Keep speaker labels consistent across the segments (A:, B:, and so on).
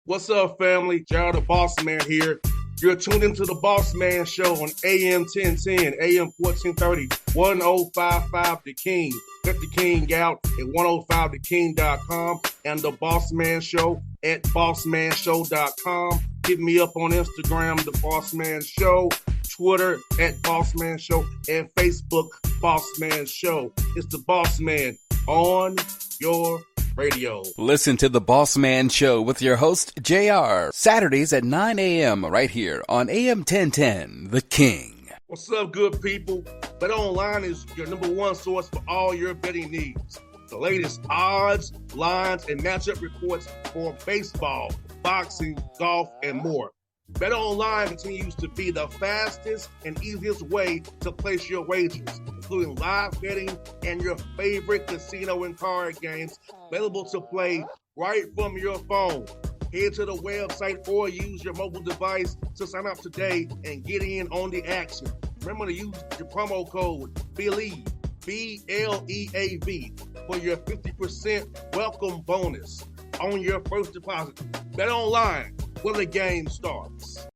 A: What's up, family? Gerald the Bossman here. You're tuned into the Bossman Show on AM 1010, AM 1430, 1055 The King. Let the King out at 105theking.com and the Bossman Show at bossmanshow.com. Hit me up on Instagram, The Bossman Show, Twitter at Bossman Show, and Facebook, Bossman Show. It's the Bossman on your radio.
B: Listen to the Bossman Show with your host, JR, Saturdays at 9 a.m. right here on AM 1010, The King.
A: What's up, good people? Bet Online is your number one source for all your betting needs. The latest odds, lines, and matchup reports for baseball, boxing, golf, and more. Bet Online continues to be the fastest and easiest way to place your wagers, including live betting and your favorite casino and card games available to play right from your phone. Head to the website or use your mobile device to sign up today and get in on the action. Remember to use your promo code BELIEVE, B-L-E-A-V, for your 50% welcome bonus on your first deposit. Bet Online, where the game starts.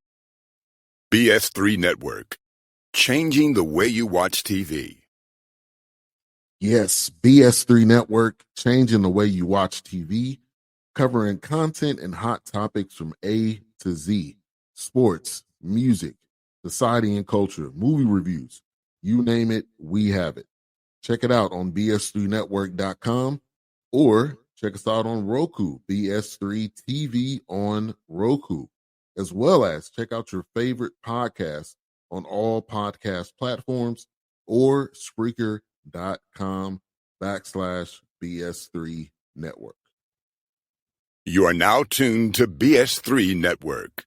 C: BS3 Network, changing the way you watch TV.
D: Yes, BS3 Network, changing the way you watch TV, covering content and hot topics from A to Z, sports, music, society and culture, movie reviews, you name it, we have it. Check it out on bs3network.com or check us out on Roku, BS3 TV on Roku, as well as check out your favorite podcast on all podcast platforms or Spreaker.com/BS3 Network.
C: You are now tuned to BS3 Network.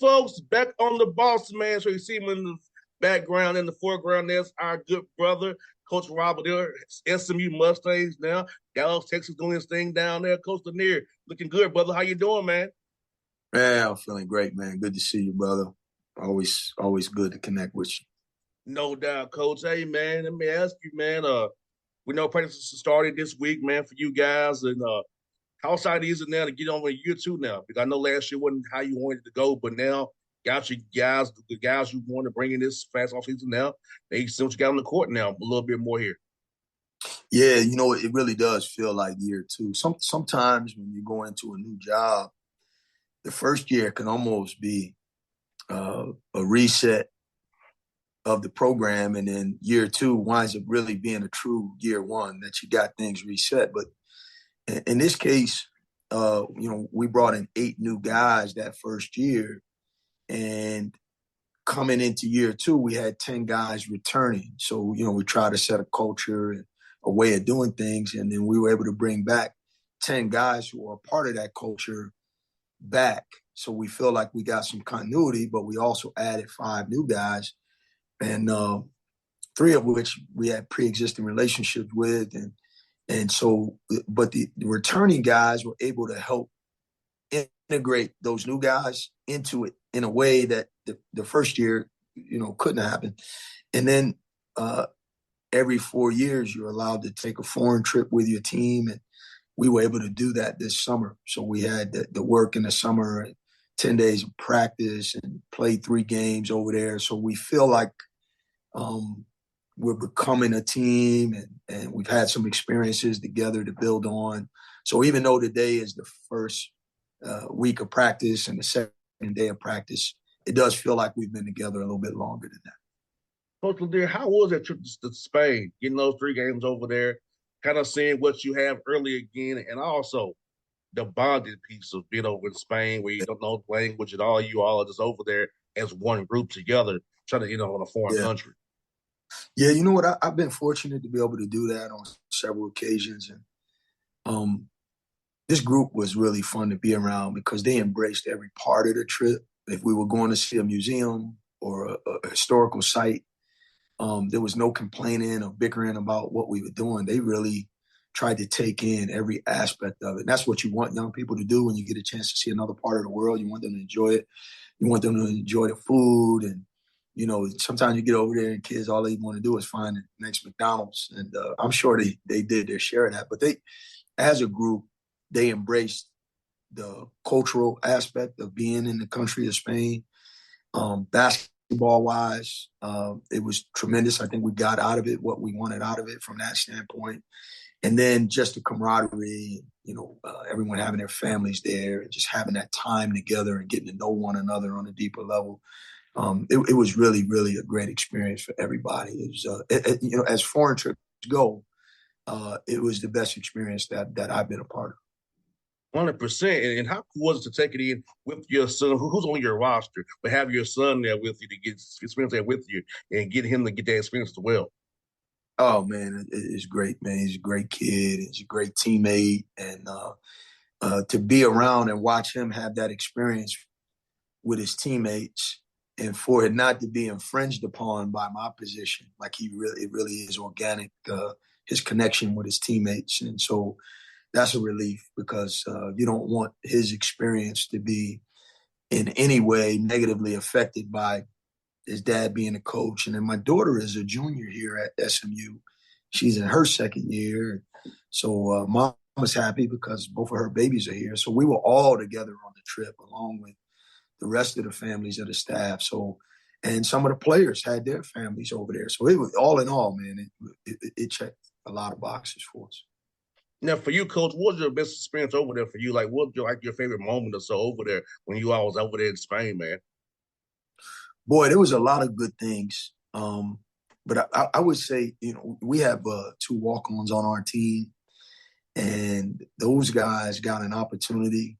A: Folks, back on the Bossman. So you see him in the background, in the foreground, there's our good brother, Coach Robert there, SMU Mustangs now. Dallas, Texas doing his thing down there. Coach Lanier, looking good, brother. How you doing, man?
E: Man, I'm feeling great, man. Good to see you, brother. Always good to connect with you.
A: No doubt, Coach. Hey, man, let me ask you, man. We know practice started this week, man, for you guys, and how excited is it now to get on in year two now? Because I know last year wasn't how you wanted to go, but now got you guys, the guys you want to bring in this fast off season now, they see what you got on the court now a little bit more here.
E: Yeah, it really does feel like year two. Sometimes when you go into a new job, the first year can almost be a reset of the program, and then year two winds up really being a true year one that you got things reset. But in this case, we brought in 8 new guys that first year, and coming into year two, we had 10 guys returning. So, we try to set a culture and a way of doing things, and then we were able to bring back 10 guys who are a part of that culture back. So we feel like we got some continuity, but we also added 5 new guys, and 3 of which we had pre-existing relationships with, and so, but the returning guys were able to help integrate those new guys into it in a way that the first year, couldn't happen. And then every 4 years, you're allowed to take a foreign trip with your team, and we were able to do that this summer. So we had the work in the summer, and 10 days of practice, and played 3 games over there. So we feel like we're becoming a team, and we've had some experiences together to build on. So even though today is the first week of practice and the second day of practice, it does feel like we've been together a little bit longer than that.
A: Coach Lanier, how was that trip to Spain, getting those 3 games over there, kind of seeing what you have early again, and also the bonded piece of being over in Spain where you don't know the language at all, you all are just over there as one group together, trying to, on a foreign country.
E: Yeah, you know what? I've been fortunate to be able to do that on several occasions. And this group was really fun to be around because they embraced every part of the trip. If we were going to see a museum or a historical site, there was no complaining or bickering about what we were doing. They really tried to take in every aspect of it. And that's what you want young people to do when you get a chance to see another part of the world. You want them to enjoy it. You want them to enjoy the food. And, sometimes you get over there and kids, all they want to do is find the next McDonald's. And I'm sure they did their share of that. But as a group, they embraced the cultural aspect of being in the country of Spain. Basketball-wise, it was tremendous. I think we got out of it what we wanted out of it from that standpoint. And then just the camaraderie, everyone having their families there and just having that time together and getting to know one another on a deeper level. It was really, really a great experience for everybody. It was, as foreign trips go, it was the best experience that I've been a part of.
A: 100%. And how cool was it to take it in with your son, who's on your roster, but have your son there with you to get experience there with you and get him to get that experience as well?
E: Oh, man, it's great, man. He's a great kid. He's a great teammate. And to be around and watch him have that experience with his teammates and for it not to be infringed upon by my position, like it really is organic, his connection with his teammates. And so that's a relief because you don't want his experience to be in any way negatively affected by his dad being a coach. And then my daughter is a junior here at SMU. She's in her second year. So mom was happy because both of her babies are here. So we were all together on the trip along with the rest of the families of the staff. So, and some of the players had their families over there. So it was all in all, man, it checked a lot of boxes for us.
A: Now, for you, Coach, what was your best experience over there for you? Like, what was your favorite moment or so over there when you all was over there in Spain, man?
E: Boy, there was a lot of good things. But I would say, we have 2 walk-ons on our team, and those guys got an opportunity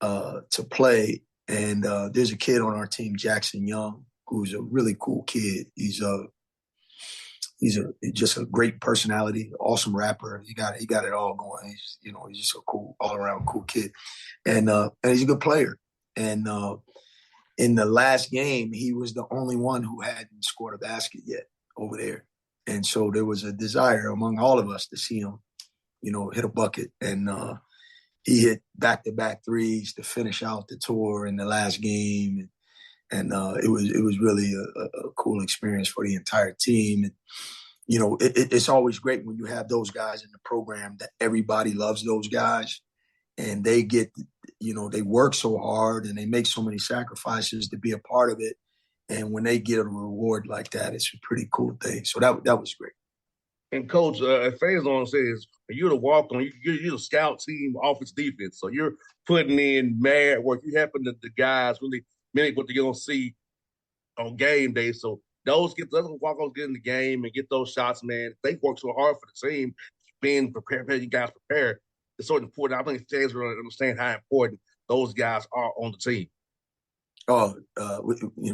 E: to play. And there's a kid on our team, Jackson Young, who's a really cool kid. He's just a great personality, awesome rapper. He got it all going. He's just a cool, all-around cool kid, and he's a good player. And in the last game, he was the only one who hadn't scored a basket yet over there. And so there was a desire among all of us to see him, hit a bucket. And he hit back-to-back threes to finish out the tour in the last game. And it was really a cool experience for the entire team. And, it's always great when you have those guys in the program that everybody loves those guys. And they get, they work so hard and they make so many sacrifices to be a part of it. And when they get a reward like that, it's a pretty cool thing. So that was great.
A: And Coach, Faison says, you're the walk-on, you're the scout team, offense, defense. So you're putting in mad work. You happen to the guys really many what they're going to see on game day. So those walk-ons get in the game and get those shots, man. They work so hard for the team, being prepared, you guys prepared. It's so important. I think fans really understand how important those guys are on the team.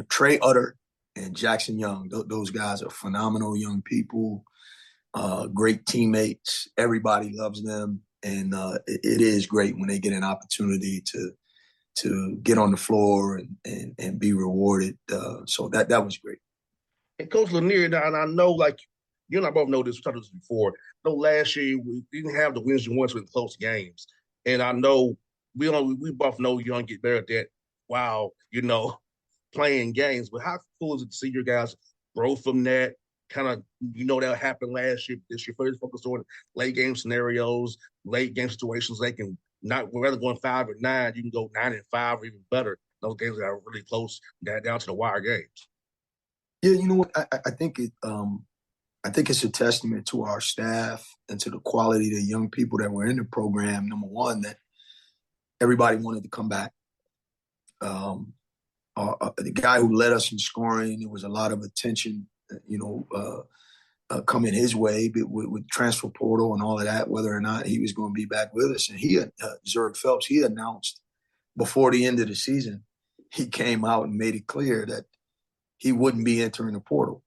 E: Trey Utter and Jackson Young, those guys are phenomenal young people, great teammates. Everybody loves them, and it is great when they get an opportunity to get on the floor and be rewarded. So that was great.
A: And Coach Lanier, and I know, like, you and I both know this, we talked about this before. I know last year we didn't have the wins and ones with close games. And I know we both know you're going to get better at that while, playing games. But how cool is it to see your guys grow from that? Kind of, that happened last year. This year, first focus on late game scenarios, late game situations. They can not, rather going 5 or 9, you can go 9 and 5 or even better. Those games that are really close, down to the wire games.
E: Yeah, you know what? I think it's a testament to our staff and to the quality of the young people that were in the program. Number one, that everybody wanted to come back. The guy who led us in scoring, there was a lot of attention, coming his way with transfer portal and all of that, whether or not he was going to be back with us. And Zurich Phelps, he announced before the end of the season he came out and made it clear that he wouldn't be entering the portal.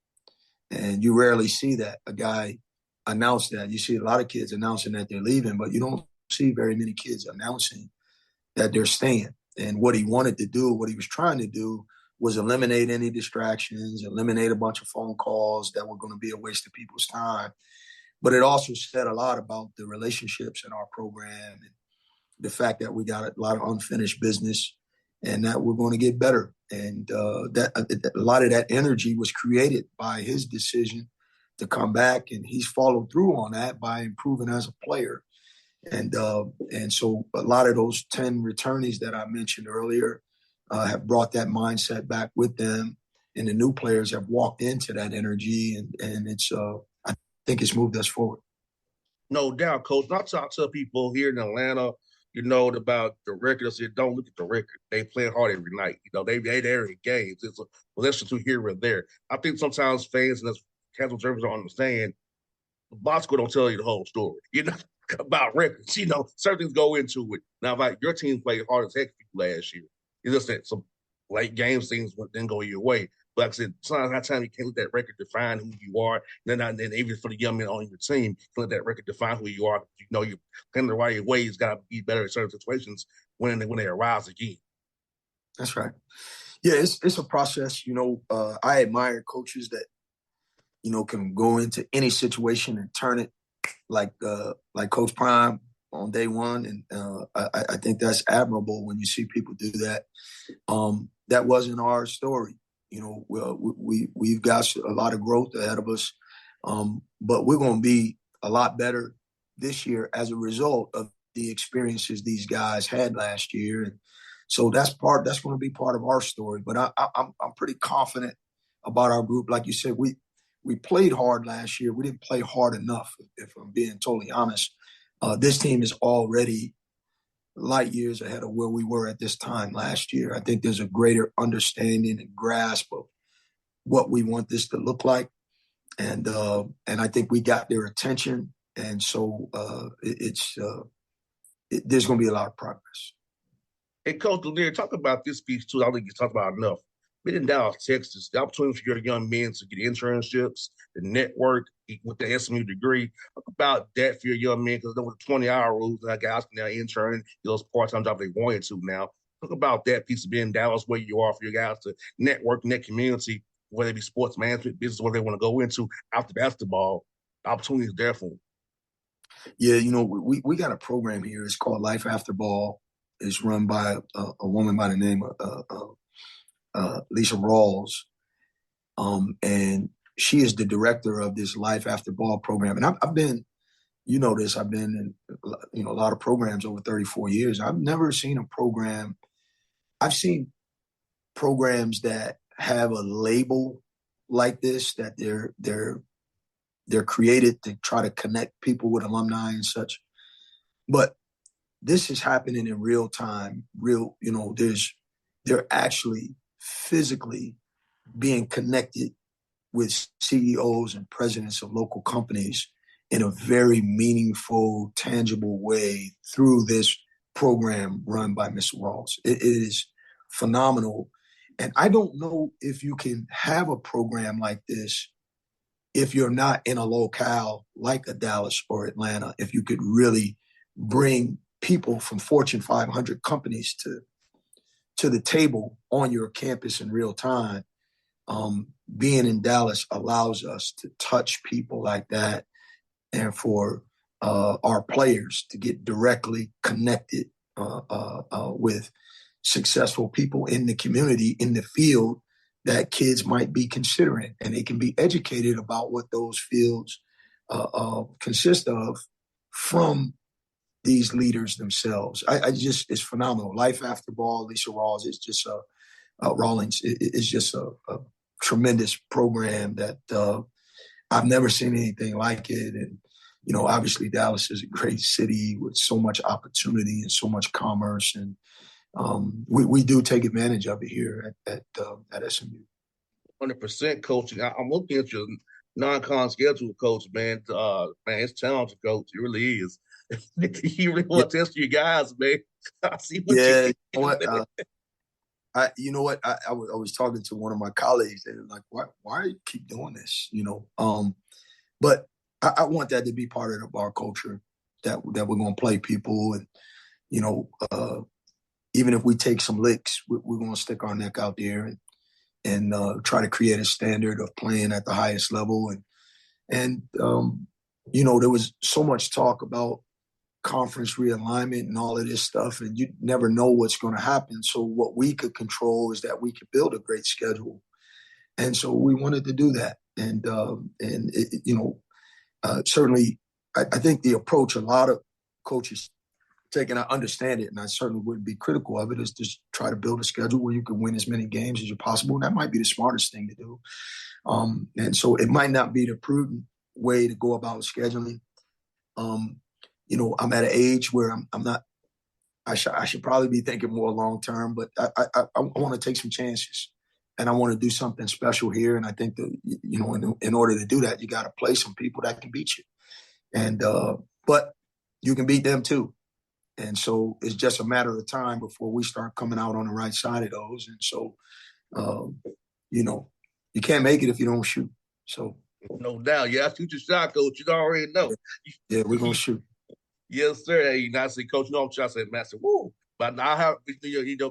E: And you rarely see that, a guy announce that. You see a lot of kids announcing that they're leaving, but you don't see very many kids announcing that they're staying. And what he wanted to do, what he was trying to do, was eliminate any distractions, eliminate a bunch of phone calls that were going to be a waste of people's time. But it also said a lot about the relationships in our program and the fact that we got a lot of unfinished business and that we're going to get better. And that a lot of that energy was created by his decision to come back, and he's followed through on that by improving as a player. And so a lot of those 10 returnees that I mentioned earlier have brought that mindset back with them, and the new players have walked into that energy, and it's I think it's moved us forward.
A: No doubt, Coach. I talk to people here in Atlanta, about the record. I said, don't look at the record. They play hard every night. They're in games. It's a lesson to here or there. I think sometimes fans and us casual observers don't understand. The box score don't tell you the whole story. About records. Certain things go into it. Now, like your team played hard as heck last year. It's just that some late games things didn't go your way. But like I said, sometimes that time you can't let that record define who you are. And then even for the young men on your team, you can let that record define who you are. You're playing the right way. It's got to be better in certain situations when they arise again.
E: That's right. Yeah, it's a process. I admire coaches that can go into any situation and turn it like Coach Prime on day one, and I think that's admirable when you see people do that. That wasn't our story. We've got a lot of growth ahead of us, but we're going to be a lot better this year as a result of the experiences these guys had last year, and so that's going to be part of our story. But I'm pretty confident about our group. Like you said, we played hard last year. We didn't play hard enough, if I'm being totally honest. This team is already light years ahead of where we were at this time last year. I think there's a greater understanding and grasp of what we want this to look like. And I think we got their attention. And so there's going to be a lot of progress.
A: Hey, Coach Lanier, talk about this piece, too. I don't think you talked about enough. Been in Dallas, Texas, the opportunity for your young men to get internships, the network with the SMU degree. Talk about that for your young men, because there was 20-hour rules, and guys can now intern those part-time jobs they wanted to now. Talk about that piece of being in Dallas, where you are for your guys to network in that community, whether it be sports management, business, where they want to go into after basketball. The opportunity is there for them.
E: Yeah, we got a program here. It's called Life After Ball. It's run by a woman by the name of Lisa Rawls, and she is the director of this Life After Ball program. And I've been, I've been in, a lot of programs over 34 years. I've never seen a program. I've seen programs that have a label like this, that they're created to try to connect people with alumni and such. But this is happening in real time. They're actually physically being connected with CEOs and presidents of local companies in a very meaningful, tangible way through this program run by Ms. Rawls. It is phenomenal. And I don't know if you can have a program like this if you're not in a locale like a Dallas or Atlanta, if you could really bring people from Fortune 500 companies to the table on your campus in real time. Being in Dallas allows us to touch people like that, and for our players to get directly connected with successful people in the community, in the field that kids might be considering, and they can be educated about what those fields consist of from these leaders themselves. It's phenomenal. Life After Ball, Lisa Rawls is just Rawlings. It's just a tremendous program that I've never seen anything like it. And, obviously Dallas is a great city with so much opportunity and so much commerce. And we do take advantage of it here at SMU.
A: 100% coaching. I'm looking at your non-con schedule, Coach, man. It's talented, Coach. It really is. You really want to test your guys, man. I see what you
E: You know what? I was talking to one of my colleagues. They were like, why do you keep doing this? But I want that to be part of our culture, that we're going to play people. And, even if we take some licks, we're going to stick our neck out there and try to create a standard of playing at the highest level. And there was so much talk about conference realignment and all of this stuff, and you never know what's going to happen. So what we could control is that we could build a great schedule. And so we wanted to do that. And certainly I think the approach a lot of coaches take, and I understand it, and I certainly wouldn't be critical of it, is just try to build a schedule where you can win as many games as you possible. And that might be the smartest thing to do. And so it might not be the prudent way to go about scheduling. I'm at an age where I'm not. I should probably be thinking more long term, but I want to take some chances, and I want to do something special here. And I think that in order to do that, you got to play some people that can beat you, and but you can beat them too. And so it's just a matter of time before we start coming out on the right side of those. And so, you can't make it if you don't shoot. So
A: No doubt. Yeah, shoot your shot, coach. You already know.
E: Yeah, we're gonna shoot.
A: Yes, sir. Hey, I say, coach, I'm trying to say, master, woo. But I have,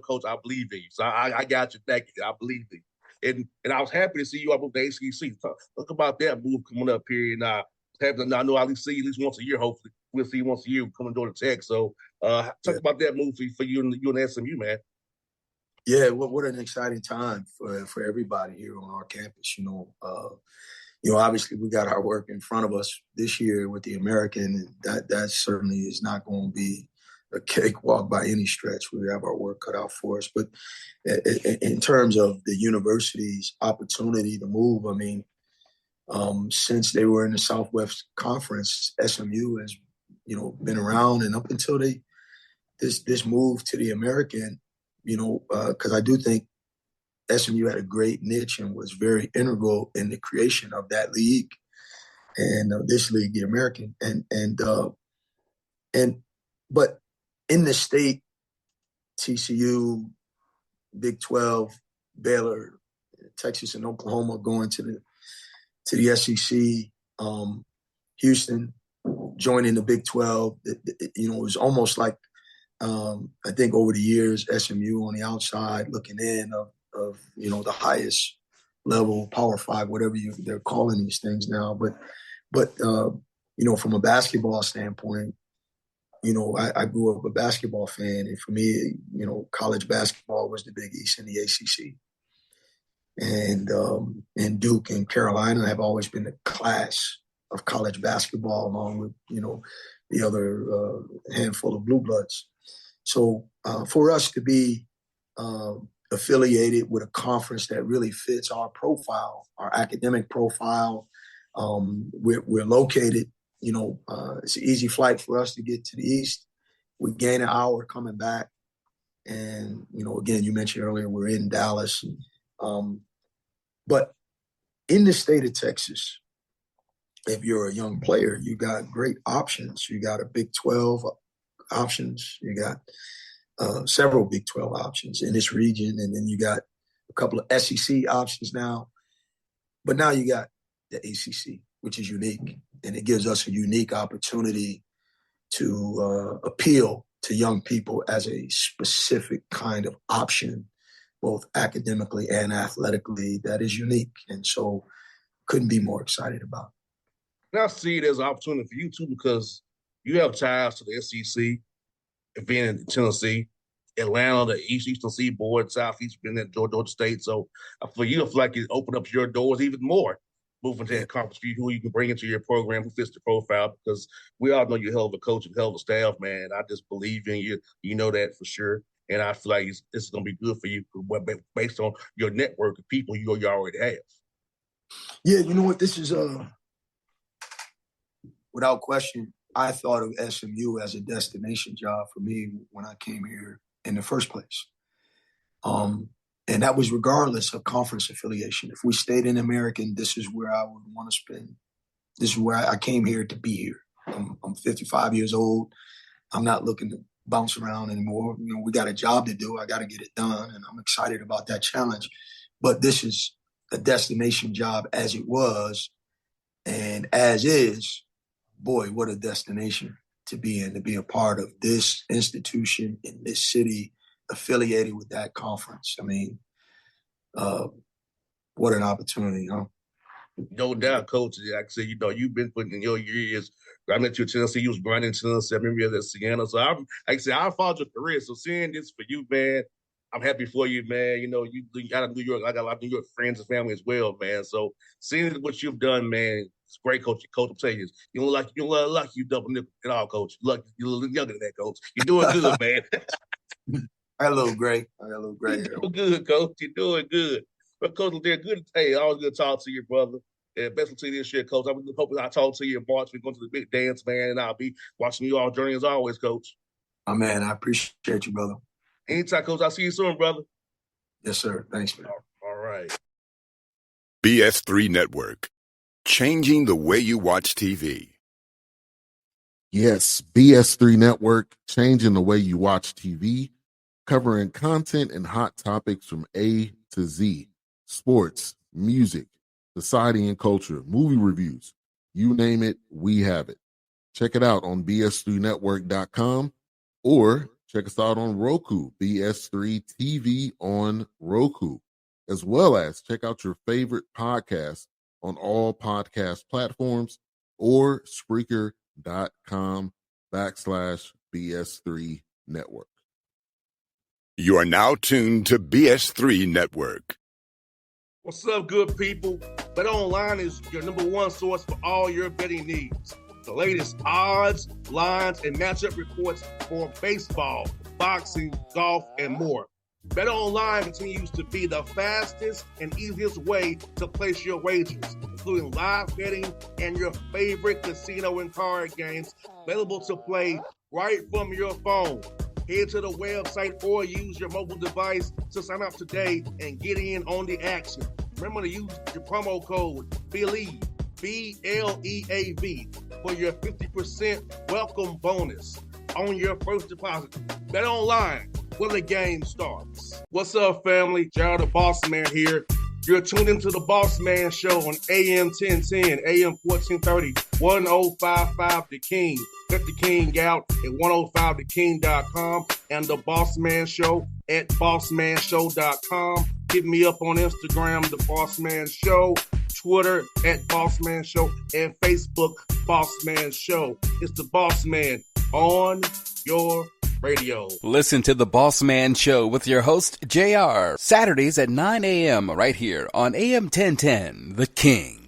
A: coach, I believe in you. So I got you. Thank you. I believe in you. And I was happy to see you up with the ACC. Talk about that move coming up here. And I know I see you at least once a year, hopefully. We'll see you once a year coming to the Tech. So talk about that move for you and SMU, man.
E: Yeah, what an exciting time for everybody here on our campus. Obviously we got our work in front of us this year with the American, and that certainly is not going to be a cakewalk by any stretch. We have our work cut out for us. But in terms of the university's opportunity to move, I mean, since they were in the Southwest Conference, SMU has, been around, and up until this move to the American, because I do think SMU had a great niche and was very integral in the creation of that league and this league, the American. But in the state, TCU, Big 12, Baylor, Texas, and Oklahoma going to the SEC, Houston joining the Big 12. It was almost like I think over the years, SMU on the outside looking in of the highest level, Power 5, whatever they're calling these things now. But from a basketball standpoint, I grew up a basketball fan, and for me, college basketball was the Big East and the ACC. And Duke and Carolina have always been the class of college basketball, along with the other handful of blue bloods. So for us to be affiliated with a conference that really fits our profile, our academic profile, we're located. It's an easy flight for us to get to the East. We gain an hour coming back, and again, you mentioned earlier we're in Dallas. But in the state of Texas, if you're a young player, you got great options. You got a Big 12 options. You got several Big 12 options in this region. And then you got a couple of SEC options now. But now you got the ACC, which is unique. And it gives us a unique opportunity to appeal to young people as a specific kind of option, both academically and athletically, that is unique. And so couldn't be more excited about it.
A: And I see it as an opportunity for you, too, because you have ties to the SEC, being in Tennessee, Atlanta, the Eastern Seaboard, Southeast, being in Georgia State. So for you, I feel like it opened up your doors even more, moving to that conference for you, who you can bring into your program, who fits the profile, because we all know you're a hell of a coach and hell of a staff, man. I just believe in you. You know that for sure. And I feel like this is going to be good for you based on your network of people you already have.
E: Yeah, you know what? This is, without question, I thought of SMU as a destination job for me when I came here in the first place. And that was regardless of conference affiliation. If we stayed in American, this is where I would want to spend. This is where I came here to be here. I'm 55 years old. I'm not looking to bounce around anymore. We got a job to do. I got to get it done, and I'm excited about that challenge. But this is a destination job as it was, and as is, boy, what a destination to be in, to be a part of this institution in this city affiliated with that conference. I mean, what an opportunity, huh?
A: No doubt, Coach. Like I said, you've been putting in your years. I met you in Tennessee. You was grinding in Tennessee. I remember you at Sienna. So, like I said, I followed your career. So, seeing this for you, man, I'm happy for you, man. You got New York. I got a lot of New York friends and family as well, man. So, seeing what you've done, man, it's great, Coach. Coach, I'm telling you, you don't look like you double nickel at all, Coach. You're a little younger than that, Coach. You're doing good, man.
E: I got a little gray.
A: You're doing good, Coach. You're doing good. But, Coach, they're good. Hey, always good to talk to you, brother. And best of luck to you this year, Coach. I'm hoping I talk to you in March. We're going to the big dance, man, and I'll be watching you all journey as always, Coach.
E: Oh, man, I appreciate you, brother.
A: Anytime, Coach. I'll see you soon, brother.
E: Yes, sir. Thanks, man.
A: All right.
C: BS3 Network, changing the way you watch TV.
D: Yes, BS3 Network, changing the way you watch TV, covering content and hot topics from A to Z, sports, music, society and culture, movie reviews, you name it, we have it. Check it out on bs3network.com or check us out on Roku, BS3 TV on Roku, as well as check out your favorite podcast on all podcast platforms or Spreaker.com/BS3 Network.
C: You are now tuned to BS3 Network.
A: What's up, good people? Bet Online is your number one source for all your betting needs. The latest odds, lines, and matchup reports for baseball, boxing, golf, and more. Bet Online continues to be the fastest and easiest way to place your wagers, including live betting and your favorite casino and card games available to play right from your phone. Head to the website or use your mobile device to sign up today and get in on the action. Remember to use your promo code BELIEVE, BLEAV, for your 50% welcome bonus on your first deposit. Bet Online, where the game starts. What's up, family? Gerald the Bossman here. You're tuned into the Bossman Show on AM 1010, AM 1430, 1055 The King. Let the King out at 105theking.com and the Bossman Show at bossmanshow.com. Hit me up on Instagram, The Bossman Show, Twitter at Bossman Show, and Facebook, Bossman Show. It's the Bossman on your radio.
B: Listen to The Bossman Show with your host, JR, Saturdays at 9 a.m. right here on AM 1010, The King.